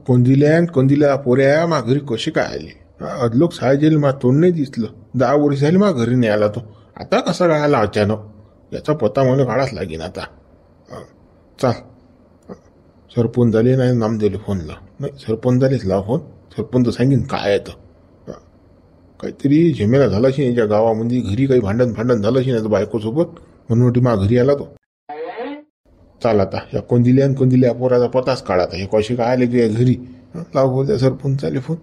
कोंदिल्या पोऱ्या मा घरी कशी काय आली? अदलोक सायजेल मा तोंड नाही दिसलं. 10 वर्ष झाली मा घरी नाही आला तो. आता कसा काय आला अचानक? याचा पत्ता मला काढाच लागेल आता. चाल, सरपंच झाले नाही नाम दिले फोनला. नाही, सरपंच झालेच लाव फोन. सरपंच सांगेन काय येतं. काहीतरी झेमेला झाला अशी याच्या गावामध्ये. घरी काही भांडण झालं अशी नाही बायकोसोबत, म्हणून मा घरी आला तो. चाल आता या कोंदिल्या पोराचा पताच काढाता. हे कशी काय आले तुझ्या घरी? लाव बोलत्या सरपंच चाले फोन.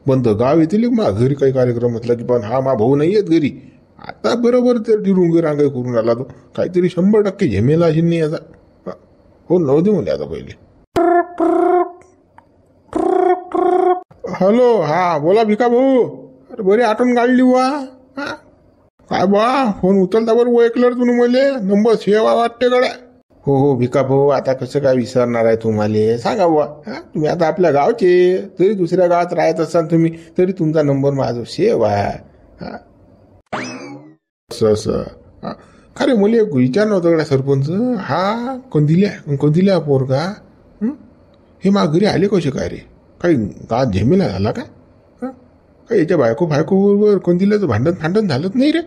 बंद गाव येतील मा घरी काही कार्यक्रम म्हटलं की, पण हा मा भाऊ नाही येत घरी. आता बरोबर तर रुंगे रांगे करून आला तो. काहीतरी 100% झेमेला अशी नाही याचा. हो नव्ह दे मुले आता पहिले. हॅलो, हा बोला भिका भाऊ. अरे बरी आठवण काढली वा. काय बा फोन उचलता बरं ओळखलं तुम्ही मले. नंबर सेवा वाटते गड्या. हो भिका भाऊ, आता कसं काय विसरणार आहे तुम्हाला? सांगा बुवा. तुम्ही आता आपल्या गावचे, तरी दुसऱ्या गावात राहत असाल तुम्ही, तरी तुमचा नंबर माझा सेव आहे. असं खरे मुली एक विचार नव्हतं गड्या सरपंच. हा कोंदिल्या पोरगा हे मा घरी आले कसे काय रे? काही गावात झेमेला झाला का? काही याच्या बायको बरोबर कोंदिल्याचं भांडण झालंच नाही रे?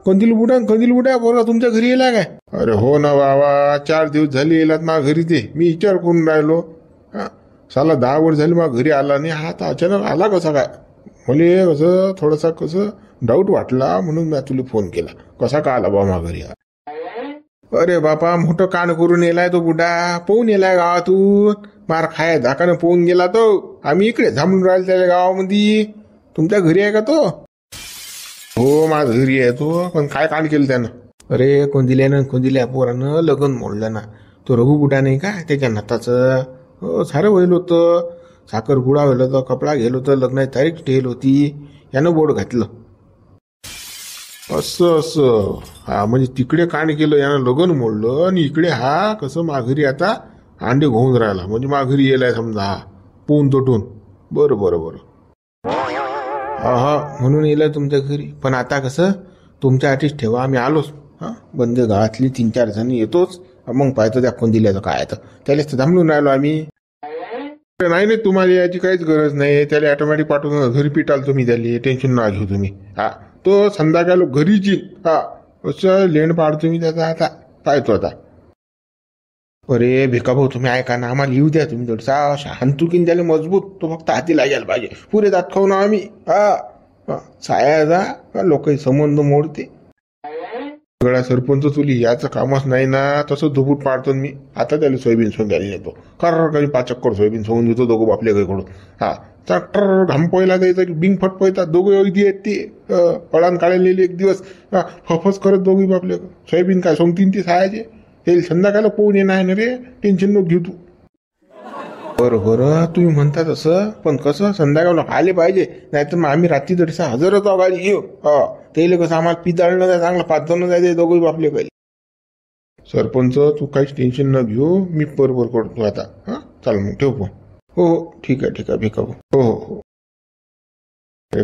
कंदील बुड्या पोरगा तुमच्या घरी येला काय? अरे हो ना बाबा, 4 दिवस झाले येलात मा घरी. ते मी विचार करून राहिलो. साला 10 वर्ष झाली मा घरी आला नाही. हा आता अचानक आला कसा काय? मला कसं थोडासा डाऊट वाटला, म्हणून मी तुला फोन केला. कसा का आला बा मा घरी? अरे बापा, मोठं कान करून येलाय तो बुडा. पोहून येलाय गावातून. मार खाय धाकानं पोहून गेला तो. आम्ही इकडे थांबून राहिलो त्याच्या गावामध्ये. तुमच्या घरी आहे का तो? हो माझ्या घरी आहे तो. पण काय कांड केलं त्यानं? अरे कोंदिल्या पोरानं लग्न मोडलं ना. तो रघु बुडा नाही का, त्याच्या नाताचं. हो सारं होईल होतं. साखरपुडा होईल होतं, कपडा गेलो होतं, लग्नाची तारीख ठेल होती. यानं बोर्ड घातलं. असं हा म्हणजे तिकडे कांड केलं, यानं लग्न मोडलं. आणि इकडे हा कसं माघरी आता अंडे घोऊन राहिला. म्हणजे माघरी येलाय समजा हा पोहून तोटून. बरं हा म्हणून येलं तुमच्या घरी. पण आता कसं तुमच्यासाठीच ठेवा, आम्ही आलोच. बंद गावातली 3-4 जण येतोच. मग पाहतो त्या कोंदिल्याचं काय तर. त्यालाच तर थांबून राहिलो आम्ही. नाही तुम्हाला याची काहीच गरज नाही. त्याला ऑटोमॅटिक पाठवून घरी पिटाल तुम्ही. त्याला टेन्शन ना घेऊ तुम्ही. तो संध्याकाळ घरीच येईल. असं लेण पाडतो मी त्याचा. आता पाहतो आता. अरे भिका भाऊ, तुम्ही ऐका ना, आम्हाला येऊ द्या तुम्ही. थोडसा हांतुकीन त्याला मजबूत. तो फक्त हाती लागायला पाहिजे. पुरे दात खाऊ ना आम्ही. सायाचा लोक संबंध मोडते. सगळा सरपंच तुली याचं कामच नाही ना. तसं धुपूट पाडतो मी. आता त्याला सोयाबीन सोंगायला नेतो. काही 5 चक्कर सोयाबीन सोंगून देतो दोघं बापल्या गाईकडून. चट्टर घाम पहिला द्यायचा बिंग फट पळतात दोघं. अगदी आहेत ते. पळान काढलेले एक दिवस फफस करत दोघी बापल्या. सोयाबीन काय सोंगतीन ते सायाचे. हे संध्याकाळला पोहून येणार आहे ना रे. टेन्शन नको घेऊ तू. बरं तुम्ही म्हणता तसं. पण कसं संध्याकाळला आले पाहिजे. नाहीतर मग आम्ही रात्री तरीसा हजरच गाडी घेऊ. त्याला कसं आम्हाला पिदाळणं जाय, चांगलं पाचवणं जायचं दोघं बापले काही. सरपंच तू काहीच टेन्शन न घेऊ. मी बरोबर करतो आता. चाल मग ठेव फोन. हो ठीक आहे भिका भाऊ. हो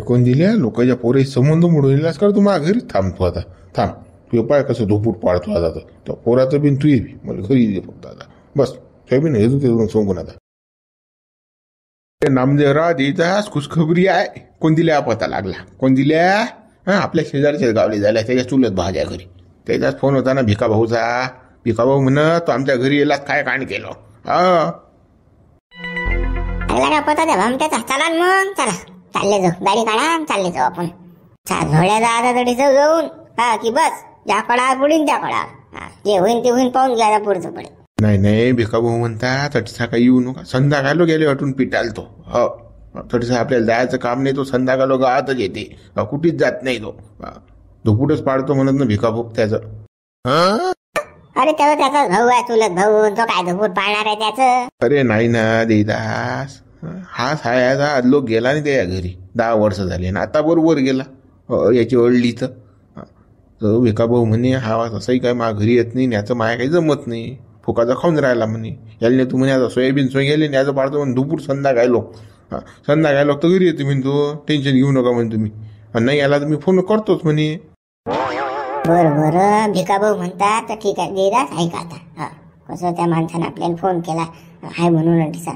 कोण दिल्या लोकांच्या पोरे संबंध मोडून येलास का तू माझ्या घरी? थांबतो आता. थांब तू पाय कसं धोपूट पाडतो आता. तर पोराचं बिन तू ये मला घरी दे फक्त आता. बस सोयाबीन हे तू सोंगून आता. नामदेवराव देतास खुशखबरी आहे. कोंदिल्या पता लागला. कोंदिल्या आपल्या शेजारच्या गावले झाल्या. त्याच्या चुलत भाज्या घरी. त्याच्याच फोन होता ना भिका भाऊचा. भिका भाऊ म्हणत तो आमच्या घरी येलास काय कांड केलं. पता द्या भामट्याचा. चला मग चला चालले जाऊ. गाडी काढा चालले जाऊ आपण. झोड्या जा तडीचं जाऊन. की बस ज्या कडा पुढील त्या कडा. जे होईन ते होईन पाहून घ्या पुढचं पुढे. नाही भिका भाऊ म्हणतात तटसा काही येऊ नका. संध्याकाळ गेले वाटून पिटाल तो. तटसा आपल्याला जायचं काम नाही. तो संध्याकाळ गावातच येते. कुठेच जात नाही तो. धुपुटच पाडतो म्हणत ना भिका भाऊ त्याचं. अरे त्याचा भाऊ आहे चुलत भाऊ. तो काय धुपूट पाळणार आहे त्याचं? अरे नाही ना देदास. हा सायाचा लोक गेला नाही त्या घरी. 10 वर्ष झाले ना. आता बरोबर गेला. याची ओढली तर भिका भाऊ म्हणे हा तसंही काय माझ्या घरी येत नाही. याचं माया काही जमत नाही. फुकाचा खाऊन राहिला म्हणे. याला तू म्हणे आता सोयाबीन सोंगेले याचं पाडतो म्हणे धुपूट संध्याकाळलो. संध्याकाळलो तर घरी येते म्हणे तो. टेन्शन घेऊ नका म्हणे तुम्ही. नाही याला तर मी फोन करतोच म्हणे. बरं भिका भाऊ म्हणतात तर ठीक आहे. देदास ऐका आता. कसं त्या माणसानं आपल्याला फोन केला. आहे म्हणून अटीसा.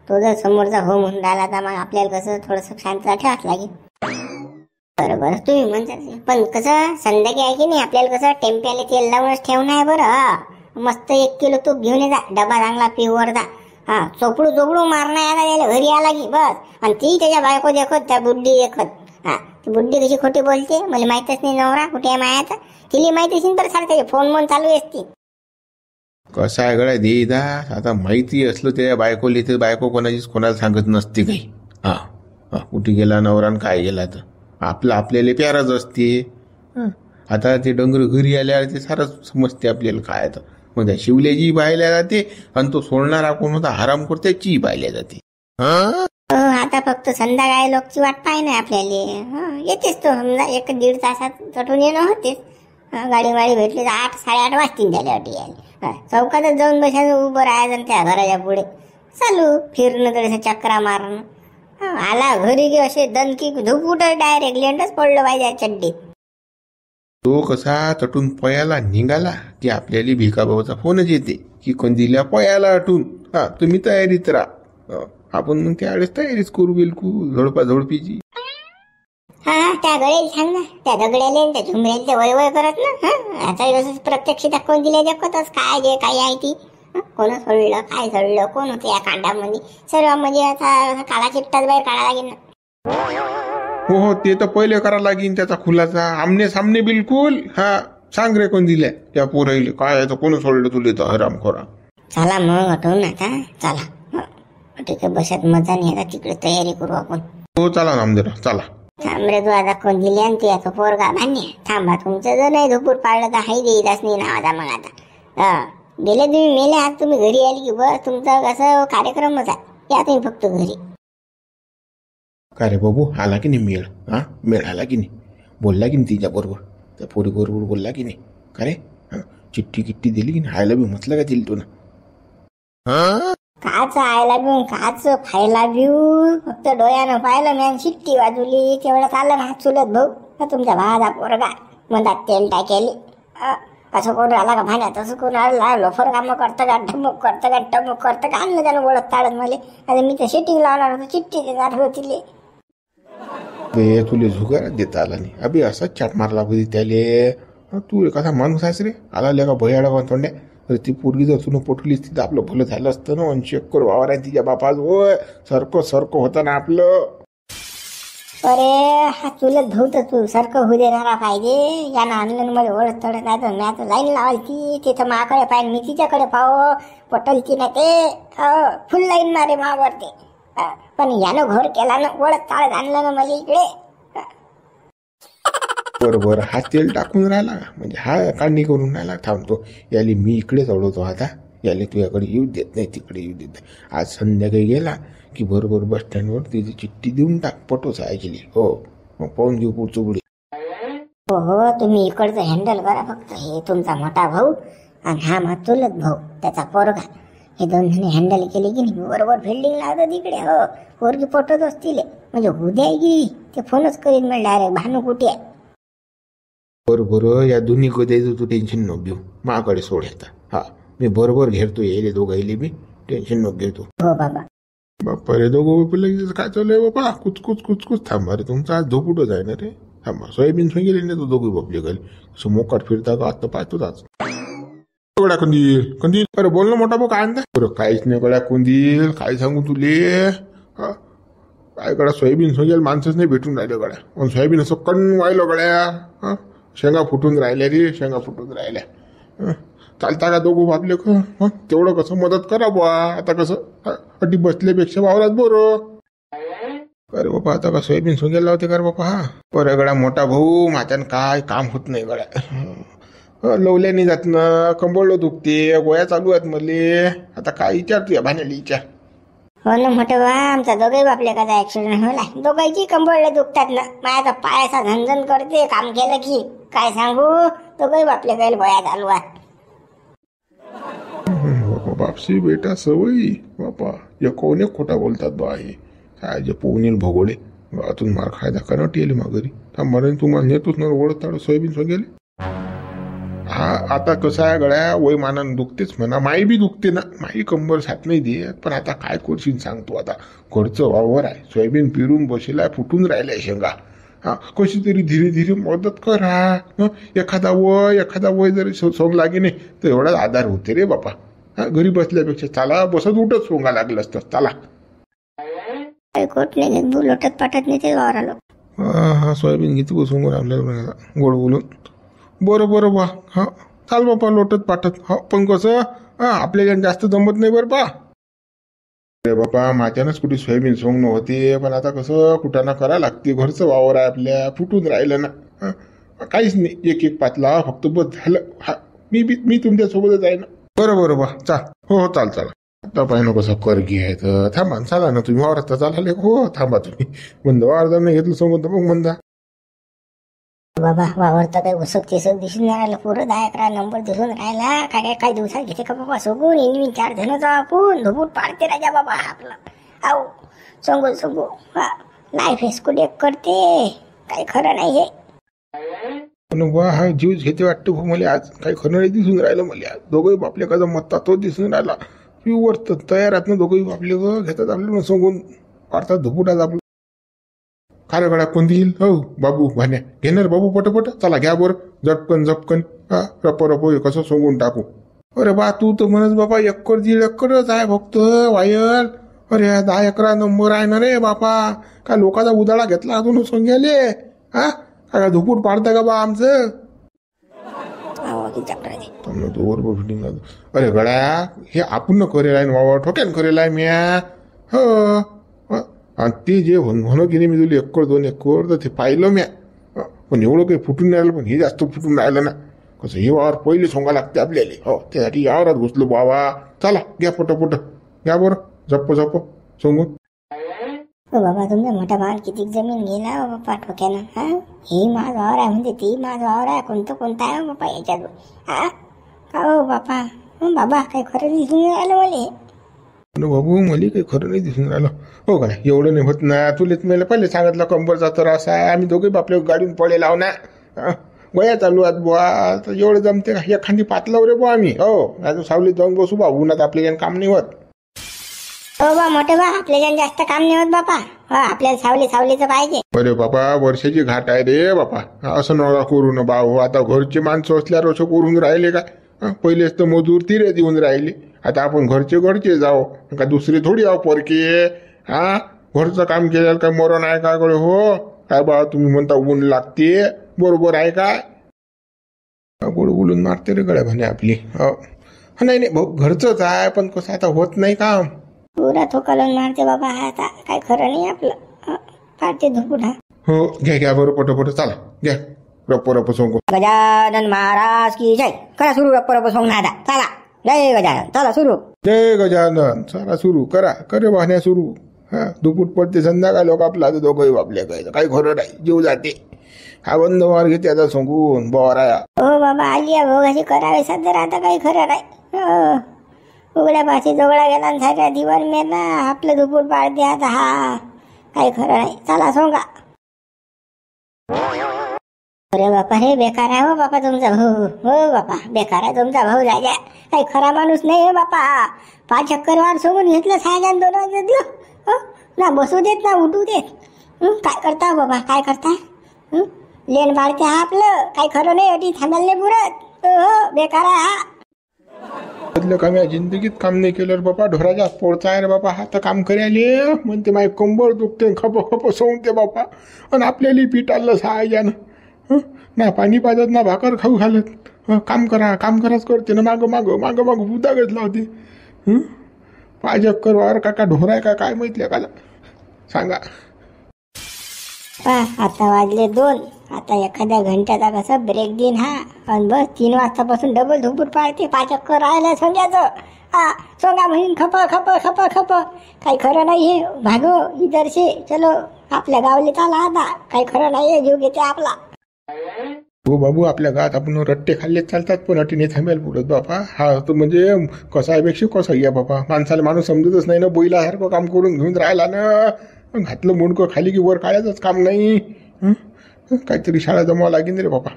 तो जर समोरचा हो म्हणून राहिला तर मग आपल्याला कसं थोडंसं शांतता ठेवाच लागेल. बरोबर तुम्ही म्हणता, पण कसं संध्याकाळी आहे की नाही आपल्याला कसं टेम्प्याला तेल लावूनच ठेवणं आहे बरं. मस्त 1 किलो तूप घेऊन ये जा, डबा चांगला प्युअर जा. हा चोपडू मारणं यायला यायला घरी आला की बस. आणि ती त्याच्या बायको देखत, त्या बुड्डी देखत. हा ती बुड्डी कशी खोटी बोलते, मला माहितच नाही नवरा कुठे आहे मायाचा. तिला माहिती असेल तर सारं त्याचे फोन चालू असते. कसं आहे गड्या देईदास, आता माहिती असलं त्या बायकोली तर बायको कोणाला सांगत नसते काही. हा कुठे गेला नवरा काय गेला तर आपल्याला प्यारच असते. आता ते डंगर घरी आल्यावर ते सारं समजते आपल्याला काय तर. मग त्या शिवल्याची पाहिल्या जाते आणि तो सोडणारा कोण होता हराम करते ची पाहिल्या जाते. आता फक्त संध्याकाळी लोकची वाट पाय नाही आपल्याला. येतेच तो समजा 1-1.5 तासात चटून येणं होतेच. गाडी भेटली तर 8-8:30 वाजतील त्याला अटी यायला. चौकातच जाऊन बसायचं, उभं राहायचं त्या घराच्या पुढे चालू फिरणं तरी चक्रा मारणं. आला घरी की असे दणकी झोपूट डायरेक्ट लेंडच पडलं पाहिजे चड्डीत. तो कसा तटून पयाला निघाला की आपल्याला भिकाभाऊचा फोनच येते की कंदिल्या पयाला अटून. तुम्ही तयारीत राहा. आपण मग त्यावेळेस तयारीच करू बिलकुल झोडपीची. त्या गड्याला सांग ना, त्या दगड्याला त्या झुमऱ्याला वय करत ना. आता कसं प्रत्यक्ष दाखवून दिल्या दाखवतच काय जे काही आहे ती. कोण सोडलं काय सोडलं कोण होते या कांडामध्ये सर्व म्हणजे आता काळा चिट्टाच बाहेर काढा लागेल ना. हो ते तर पहिले करावं लागेल त्याचा खुलासा आमने सामने बिलकुल. सांग रे कोण दिल्या त्या पोराईले काय कोण सोडलं तुले तर हरामखोरा. चला मग आठवून आता चला ठीक आहे बसत मजा नाही. आता तिकडे तयारी करू आपण. हो चला नामदेव चला. थांब रे तू आता कोण दिली आणि ते आता पोरगा भान्य थांबा. तुमचं जर नाही झोपूर पाळलं तर हाही देईलाच नाही नावाचा. मग आता गेले तुम्ही मेले आज तुम्ही घरी आली की बस तुमचा कसं कार्यक्रमच आहे. या तुम्ही फक्त घरी. का रे बाबू आला की नाही मेळ. मेळ आला की नाही, बोलला की नाही तिच्या बरोबर, त्या पोरी बरोबर बोलला की नाही. का रे चिठ्ठी किट्टी दिली की नाही, आयला बी म्हटलं का तिला तू ना. काच आयला बिऊ काच फायला बिऊ फक्त डोळ्यानं पाहिलं मॅन शिट्टी वाजवली तेवढं आलं ना चुलत भाऊ तुमच्या भावाचा पोरगा म्हणतात तेल टाकेले. असं कोण आला का भाण्यात तसं कोण आला लोफर कामं करतं का ढमुक करतं का टमुक करतं का आणलं त्यानं ओळख ताडत मला. आता मी तर शेटिंग लावणार होतो चिठ्ठी देणार होती. तुले झुगार देता आला नाही अभि असाच चाट मारला होती त्याले. तू कसा माणूस आहेस रे. आला का भयाडा तोंड्या. तर ती पोरगी जर तुला पटलीस तिथं आपलं भलं झालं असतं ना. आणि चेक करू वावर आहे तिच्या बापाच. होय सारखं होतं ना आपलं. अरे हा चुलत भाऊ तर तू सारखं होऊ देणारा पाहिजे. यानं आणलं मध्ये ओळख तडत नाही तर मी आता लाईन लावायची तिथं माकडे पाहिजे मी तिच्याकडे पाहो पटलची नाही ते फुल लाईन मारे मावरते. पण यानं घोर केला ना ओळख ताळत आणलं ना मला इकडे. बरोबर हा तेल टाकून राहिला म्हणजे हा काढणी करून राहिला. थांबतो याली मी इकडेच अडवतो. आता याले तुझ्याकडे येऊ देत नाही तिकडे येऊ देत नाही. आज संध्याकाळी गेला की बरोबर बस स्टँडवर तिची चिठ्ठी देऊन टाक पटोच ऐकली. हो मग पाहून घेऊ पुढचं पुढे. हो तुम्ही इकडचं हँडल करा फक्त. हे तुमचा मोठा भाऊ आणि हा मा चुलत भाऊ त्याचा पोरगा हे 2 जण हँडल केले की नाही बरोबर फिल्डिंग लावतो तिकडे. हो पोरगी पटत असतील म्हणजे उद्या की ते फोनच करीन मला डायरेक्ट भानू कुठे आहे. बरोबर या दोन्ही को द्यायचं तू टेन्शन नको घेऊ माकडे सोड येता. मी बरोबर घेतो येले दोघाईले बी टेन्शन नको घेतो. हो बाबा. बाप्पा रे दोघं लगेच काय चालू आहे बाबा. कुचकुच थांबा रे तुमचा आज झोपुटच आहे ना रे. थांबा सोयाबीन गेले ना तो दोघे बापले घाली असं मोकाट फिरता का आता पाहतोच आज. गड्या कंदील अरे बोल ना मोठा भाऊ काय आणता. बरं काहीच नाही गड्या कंदील काय सांगू तुले. काय गड्या सोयाबीन गेल माणसंच नाही भेटून राहिलं गड्या. पण सोयाबीन असं कण व्हायलं गड्या. शेंगा फुटून राहिल्या रे शेंगा फुटून राहिल्या. चालता का दोघं बापले तेवढं कसं मदत करा बुवा. आता कसं अटी बसल्यापेक्षा वावरात बरं. अरे बापा आता का सोयाबीन गेला होते का रे बापा. बरं गड्या मोठा भाऊ माझ्यानं काय काम होत नाही गड्या. लवल्याने जात ना कंबळलं दुखते गोळ्या चालू आहेत मले. आता काय विचारतो या भाण्याला विचार. हो ना मोठे बा आमचा दोघे बापले का ऍक्सिडेंट होला दोघांची कंबळले दुखतात ना. माझा पायाचा झंझण करते काम केलं की काय सांगू. दोघे बापले काही गोळ्या चालू आहेत. बापशी बेटा सवयी बापा या कोणी खोटा बोलतात बा. हे काय जे पोहून भोगोळे अजून मार खायदा करा येईल मग घरी थांबा तुम्हाला नेतोच ना ओळख ताड सोयाबीन गेले. हा आता कसं आहे गड्या वयमानानं दुखतेच म्हणा, माई बी दुखते ना, माई कंबर साथ नाही देत. पण आता काय करशील सांगतो, आता घरचं वावर आहे, सोयाबीन पिरून बसेलाय, फुटून राहिलाय शेंगा. हा कशी तरी धीरे धीरे मदत करा. एखादा वय जरी सोंग लागे नाही तर एवढा आधार होते रे बापा. हा घरी बसल्यापेक्षा चाला, बसत उठत सोंगा लागलं असतं. चला कोट नाही लोटत पाटत नाही ते वावराला. हा सोयाबीन घेते बसून आपल्याला गोड बोलून. बरं बा. हा चाल बापा लोटत पाठत. हा पण कसं आपल्याला जास्त जमत नाही बरं बा. अरे बापा माझ्यानंच कुठे सोयाबीन सोंग नव्हते, पण आता कसं कुठाना करा लागते, घरचं वावर आहे आपल्या, फुटून राहिलं ना. काहीच नाही, एक पातला फक्त बस झालं. हा मी तुमच्यासोबतच आहे ना. बरं बा चाल. हो चाल. आता पाहिजे कसं करगी आहे तर थांबा, चाला ना तुम्ही वावरात तर चालले. हो थांबा तुम्ही, बंद वावर नाही घेतलं सोबत मग म्हणता. बाबा वावर तर काही उसक तिसक दिसून राहिलं, पुरं 10-11 नंबर दिसून राहिला. काय दिवसात घेते का बाबा सोगून इनविन 4 जण जाऊ आपण धुपूट पाडते राजा बाबा आपला. आऊ सोंगू हा लाईफ एस्कुड एक करते, काही खरं नाही हे. वा हा जीवच घेते वाटतं हो मला आज. काही खरं नाही दिसून राहिलं मला आज. दोघंही बापले का मत्ता तो दिसून राहिला. प्युअर तयार आहेत ना दोघंही बापले घेतात आपल्याला सोंगून पाडतात धुपुटात आपलं. खारे गळा कोण देईल हो बाबू भान्या घेणार बाबू पटपट. चला घ्या बरं झपकन हा रप कसं सोंगून टाकू. अरे बा तू तर म्हणत बाबा 1-1.5 एकरच आहे फक्त वायर. अरे 10 नंबर आहे ना रे बापा. काय लोकांचा उदाळा घेतला अजून सोंग्याले. हा काय धुपूट पाडता का बा आमचं. अरे गड्या हे आपण करेल आहे बाबा, ठोक्यान करेल आहे म्या. हो आणि ते जे म्हणू की नाही मी तुला 1-2 एकर तर ते पाहिलं म्या. पण एवढं काही फुटून राहिलं, पण हे जास्त फुटून राहिलं ना. कसं हे वावर पहिले सोंगा लागते आपल्याला. हो त्यासाठी यावरात घुसलो बाबा. चला घ्या पटपट घ्या बरं झप्प सोंगून. बाबा तुमचा मोठा भाव किती जमीन गेला बाप्पा ठोक्यानं. हा ही माझ वावर आहे म्हणजे ती माझ वावर आहे, कोणता आहे बाप्पा याच्यात. हा का हो बाबा काही खरं दिसून राहिलं मला. बाबू मला काही खरं नाही दिसून राहिलं. हो काय एवढं नाही होत ना. तुलेच मला पहिले सांगितलं कंबरचा त्रास आहे. आम्ही दोघे बापले गाडीन पळे लाव ना. गोया चालू आहेत बुवा, तर एवढं जमते का. एखादी पातलाव रे बुवा आम्ही. हो आता सावलीत जाऊन बसू बा, उन्हात आपल्याला काम नाही होत. हो बा मोठे बा आपल्याला जास्त काम नाही होत बापा. आपल्याला सावलीचं पाहिजे. अरे बाबा वर्षाची घाट आहे रे बापा. असं नका करू ना भाऊ. आता घरचे माणसं असल्यावर असं करून राहिले का. पहिलेच तर मजूर तिरे देऊन राहिले. आता आपण घरचे जाऊ का दुसरे थोडी आहो परके. हा घरचं काम केल्यावर काय मरण आहे का गळे. हो काय बा तुम्ही म्हणता ऊन लागते, बरोबर आहे काय. गोड बोलून मारते रे गड्या म्हणे आपली. नाही भाऊ घरचंच आहे, पण कसं आता होत नाही काम. पुरा थोकालून मारते बाबा. आता काय खरं नाही आपलं. पाडते धुपूट. हो घ्या बरं पटपट. चला घ्या रप सोंगू. गजानन महाराज की जय. करा सुरू रप सोंग आता. चला जय गजानन. चला सुरू. जय गजानन. चला सुरू करा. करे वाहण्या सुरू. हा धुपूट पडते संध्याकाळ लोक आपला दोघंही वापल्या काही खरं नाही. जीव जाते. हा बंद वार घेते आता सोंगून बराया. हो बाबा आली आहे भोगाशी करावे सध्या. आता काही खरं नाही. उघड्या पाशी जोगडा गेला साऱ्या दिवाण मेला. आपलं धुपूट पाडते आता. हा काही खरं नाही. चला सोंगा. अरे बापा हे बेकार आहे हो बापा तुमचा भाऊ. हो बापा बेकार आहे तुमचा भाऊ. राजा काही खरा माणूस नाही हो बापा. 5 चक्कर वार सोडून घेतलं. 6 2 घेतलं. ना बसू देत ना उठू देत. काय करता बाबा काय करता. लेन पाडते हा आपलं. काही खरं नाही. अटी थांबायला नाही पुरत. हो बेकार आहे हा. काम या जिंदगीत काम नाही केलं बापा. ढोराच्या पोळचा आहे रे बापा. हा तर काम करायले म्हणते माझी कंबर दुखते खप सोंगते बापा. आणि आपल्याला पीठ आलं सहाय्यानं. ना पाणी पाजत ना भाकर खाऊ घालत. काम कराच करते ना. माग बुदागच लावते. 5 एकर वावर का ढोरा आहे का काय माहितल्या का सांगा. आता वाजले 2. आता एखाद्या घंट्याचा कसं ब्रेक देईन हा. आणि बस 3 वाजतापासून डबल धुपूट पाडते. 5 चक्कर राहिलं सोंग्याचं. हा सोंगा म्हणून खप काही खरं नाही हे. भागो इधर से चलो आपल्या गावले चाला आता. काही खरं नाही हे. जीव घेते आपला. हो बाबू आपल्या गावात आपण रट्टे खाल्ले चालतात, पण अटीने थांबायला पुरत बापा. हा तो म्हणजे कसापेक्षा कसा या बापा. माणसाला माणूस समजतच नाही ना. बैलासारखं काम करून घेऊन राहिला ना. घातलं मुंडकं खाली की वर काढायचंच काम नाही. काहीतरी शाळा जमावं लागेल रे बापा.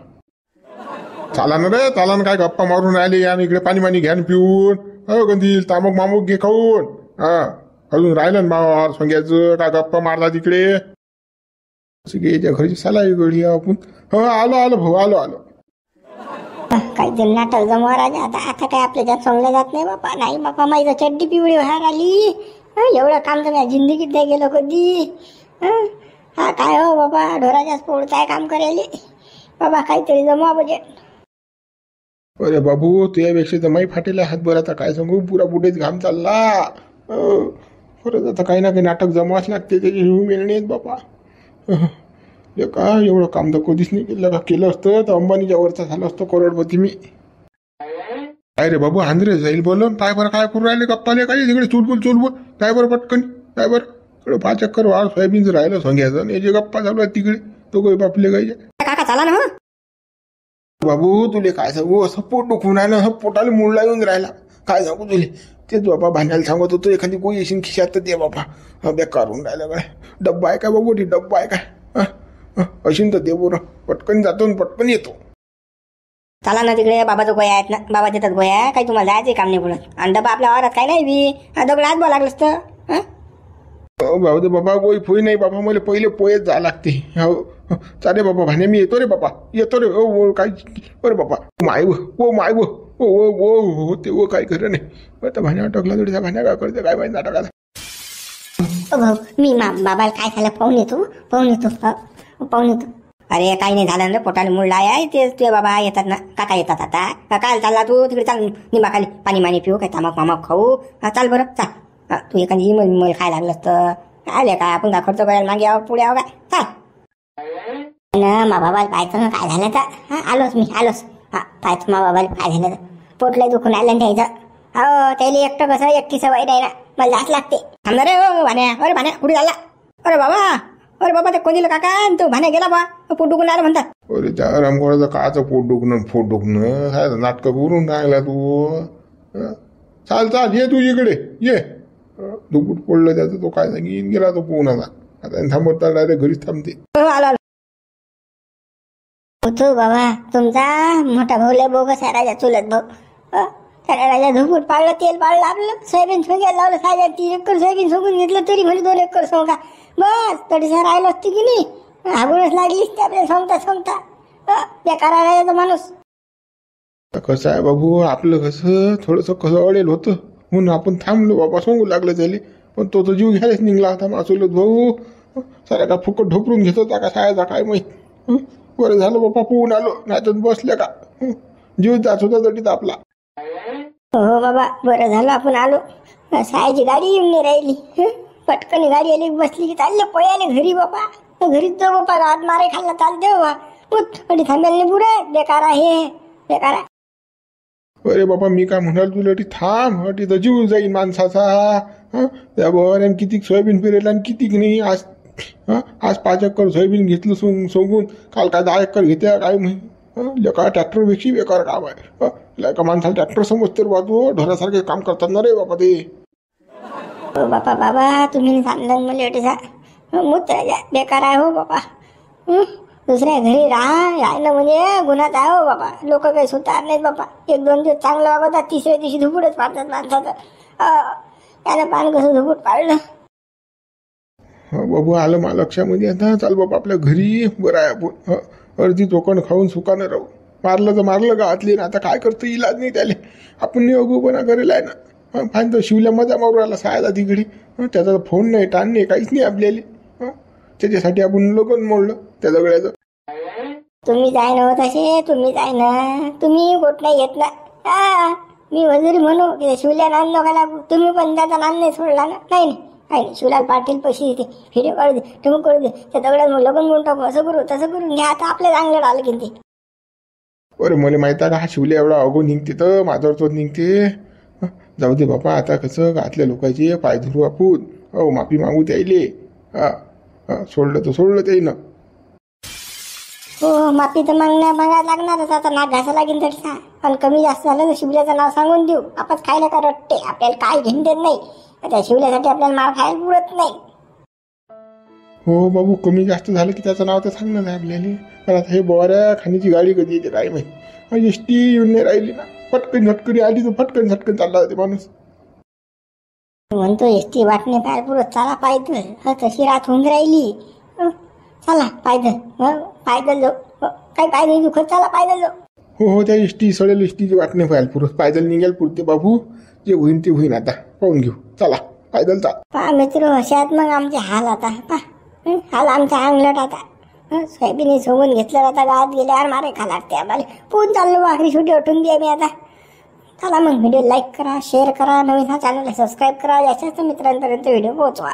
चाला ना रे, चाला ना, काय गप्पा मारून राहिले या इकडे, पाणी पाणी घ्या न पिऊन. हो गंधील, तामक मामूक घे खाऊन. हा, अजून राहिलं ना मावावर सोंग्याचं, काय गप्पा मारला तिकडे. याच्या घरची सलाई गडी आपण. हो, आलो आलो भाऊ, आलो आलो. काही तरी नाटक जमवा राजा. आता काय आपल्या ज्यात सोंगल्या जात नाही बापा. नाही बापा, माझी चड्डी पिवळी बाहेर आली. एवढं काम तर माझ्या जिंदगीत नाही गेलं कधी. हा काय हो बाबा, ढोराच्याच पोळताय काम करायले बाबा. काहीतरी जमवा बजेट. अरे बाबू, तुझ्यापेक्षा तर माही फाटेला हातभर. आता काय सांगू, पुरा बुडेच घाम चालला. खरंच आता काही ना काही नाटक जमवाच लागते, त्याची हिऊ मिळणे बापा. का एवढं काम तर कधीच नाही केलं. का केलं असतं तर अंबानीच्या वरचा झालं असतं करोडपती मी. काय रे बाबू, आंध्रे जाईल बोलून. काय बरं, काय करू राहिले गप्पाले, काय तिकडे चुलबुल. काय बरं पटकन, काय बरं. थोडं 5 चक्कर वाढ सोयाबीनचं राहिलं सोंग्याचं. याचे गप्पा चालू आहेत तिकडे. तो काही बापले गायचे. काका चला ना. बाबू तुले काय सांगू, असं पोट दुखून आहे ना, असं पोटाला मुळला येऊन राहिला. काय सांगू तुले, तेच बाबा भांड्याला सांगत होतो, एखादी कोई येशील खिशात तर दे बाबा. बेकार होऊन राहिला काय. डब्बा आहे काय बाबू, डब्बा आहे काय. अशीन तर दे बोर. पटकन जातो पटकन येतो. चला ना तिकडे, बाबाचं गोया आहेत ना, बाबा देतात गोया. काही तुम्हाला जायचं काम नाही पडत. आणि डबा आपल्या वावरात काय नाही बी, दगड हात बोला लागलं असतं. भाऊ दे बाबा, गोई फोई नाही बाबा, मला पहिले पोयत जा लागते. हो चाले बाबा भाण्या, मी येतो रे बाबा, येतो रे. ओ काय, अरे बाबा माय वो माय वो ओ ते वो काय खरं नाही. आता भाण्या अटकला तरी, भाण्या काय करते काय माहिती नाटकाला. भाऊ मी बाबाला काय झालं पाहून येतो. अरे काही नाही झालं रे, पोटाला मूळ आहे ते. तुझे बाबा येतात ना, काका येतात आता. काय चालला तू तिकडे, चाल निंबाखाली पाणी माणी पिऊ, काय तामक मामक खाऊ. चाल बरं चाल. तू एखादी इमल खायला लागलं असतं. आले काय आपण, का खर्च करायला मागे यावं पुढे यावं काय. चाल ना, मा बाबाला पाहायचं ना काय झालं तर. आलोच मी. हा पाहायचं मा बाबाला काय झालं तर. पोटला दुखून आलं द्यायचं. हो त्याला एकटं कसं, एकटी सवय नाही ना, मला जास्त लागते. थांबणार रे हो भाण्या. अरे भाण्या कुठे झाला. अरे बाबा ते कोणीला काका, तो भाण्या गेला बा, पोट दुखून आलं म्हणतात. अरे त्या रामगोळाचं काचं पोट दुखणं काय नाटकं करून राहिला तू. चाल ये तू इकडे ये. दुखूट पडलं त्याचं, तो काय सांगीन गेला तो पोहून. आता थांबत डायरेक्ट घरीच थांबते. आलो तो बाबा, तुमचा मोठा भाऊ लय बोगस आहे राजा, चुलत भाऊ. त्याला राजा धुपूट पाळलं, तेल पाळलं, आपलं सोयाबीन सोंग्याला लावलं. साध्या 3 एकर सोयाबीन सोंगून घेतलं तरी म्हणे 2 एकर सोंगा. बस तडीसा राहिलो असते की नाही, हागूनच लागलीच ते आपल्याला सोंगता. बेकार राजा तो माणूस. कसं आहे बाबू, आपलं कसं थोडंसं कसं अडेल होतं म्हणून आपण थांबलो बाबा, सोंगू लागलं त्याला. पण तो तर जीव घ्यायलाच निघला होता मासुलत भाऊ. साऱ्या का फुकट ढोपरून घेत होता का शाळेचा काय माहीत. बरं झालं बाबा पोहून आलो, नाही तर बसल्या का जीव जात होता तटीत आपला. हो बाबा बरं झालं आपण आलो. सायची गाडी येऊन नाही राहिली. पटकन गाडी आली बसली की चालले पयाले घरी बाबा. घरीच जाऊ बाबा, रात मारे खाल्ला चालते बाबा. थांबायला नाही पुढे, बेकार आहे बेकार. अरे बाबा मी काय म्हणाल तुला, थांब अटी तर जीव जाईल माणसाचा. त्या बरं किती सोयाबीन पेरेल आणि किती नाही. आज 5 एकर सोयाबीन घेतलं सोंगून, काल काय 10 एकर घेत्या काय माहिती. का ट्रॅक्टरपेक्षा बेकार काम आहे. का माणसाला ट्रॅक्टर समजते बाजू, ढोरासारखे काम करतात ना रे बाबा ते. बाबा तुम्ही सांगलं मला मुद्दा बेकार आहे हो बाबा. दुसऱ्या घरी राहणं म्हणजे गुन्हाच आहे हो बाबा. लोक काही सुतार नाहीत बाबा. 1-2 दिवस चांगलं वागवतात, तिसऱ्या दिवशी धुपूटच पाडतात माणसाचं. त्याला पान कसं धुपूट पाडलं. बाबू आलं मला लक्षामध्ये. आता चाल बाबा आपल्या घरी, बरं आहे आपण. अर्धी चोकण खाऊन सुखानं राहू. मारलं तर मारलं गावातली ना, आता काय करतो इलाज नाही त्याला. आपण अगोपणा करेल आहे ना. फाईन तर शिवल्या मजा मारू राहिला सायला तिकडे. त्याचा फोन नाही, टाण नाही, काहीच नाही आपल्याला. त्याच्यासाठी आपण लगन मोडलं त्या दगड्याचं. तुम्ही जाय ना तसे, तुम्ही जाय ना, तुम्ही गोट नाही येत ना. मी वजुरी म्हणू की शिवल्या नांद नका लागू. तुम्ही पण त्याचा नांद नाही सोडला ना. नाही काही शिवलाल पाटील पैसे देते, व्हिडिओ काढू दे, तुम्ही करू दे, त्या दगडात मग लगन म्हणून टाकू. असं करू तसं करून घ्या. आता आपल्या चांगलं आलं की ते. अरे मला माहित आहे का, हा शिवल्या एवढा अगो निघते तर माझ्यावर तो निघते. जाऊ दे बापा, आता कसं घातल्या लोकांचे पाय धरू आपण. माफी मागू त्याईले. सोडलं तर सोडलं त्याईनं. हो माफी तर मागायला लागणारच. आता नाक घासा लागेल तरी. पण कमी जास्त झालं तर शिवल्याचं नाव सांगून देऊ. आपण खायला का रट्टे, आपल्याला काय घेऊन देत नाही. त्या शिवल्यासाठी आपल्याला मार खायला पुरत नाही. हो बाबू, कमी जास्त झालं की त्याचं नाव तर सांगणं आहे आपल्याला. पण आता हे बोऱ्या खाण्याची गाडी कधी येते काय माहिती. एस टी येऊन नाही राहिली ना, पटकन झटकरी आली तर फटकन झटकन चालला होते माणूस. म्हणतो एस टी वाटणे पाय पुरत चला पायदल, तशी रात होऊन राहिली. चला पायदल, पायदल जाऊ. काही पाय नाही दुखत, चला पायदल जाऊ. हो त्या एस टी सडेल एस टीची वाटणे पाहायला पुरत, पायदल निघाल पुरते बाबू. जे होईन ते होईन, आता पाहून घेऊ. चला पायदल चाल. पहा मित्र, अशात मग आमचे हाल आता. हाल आमचा अंगलट आता. सोयाबीन सोबून घेतलं आता, गावात गेल्यावर मारे खाला ते आम्हाला. पून चाललो भाकरी छोटी उठून दे मी आता. चला मग व्हिडिओ लाईक करा, शेअर करा, नवीन हा चॅनल सबस्क्राईब करा, याच्याच मित्रांपर्यंत व्हिडिओ पोहोचवा.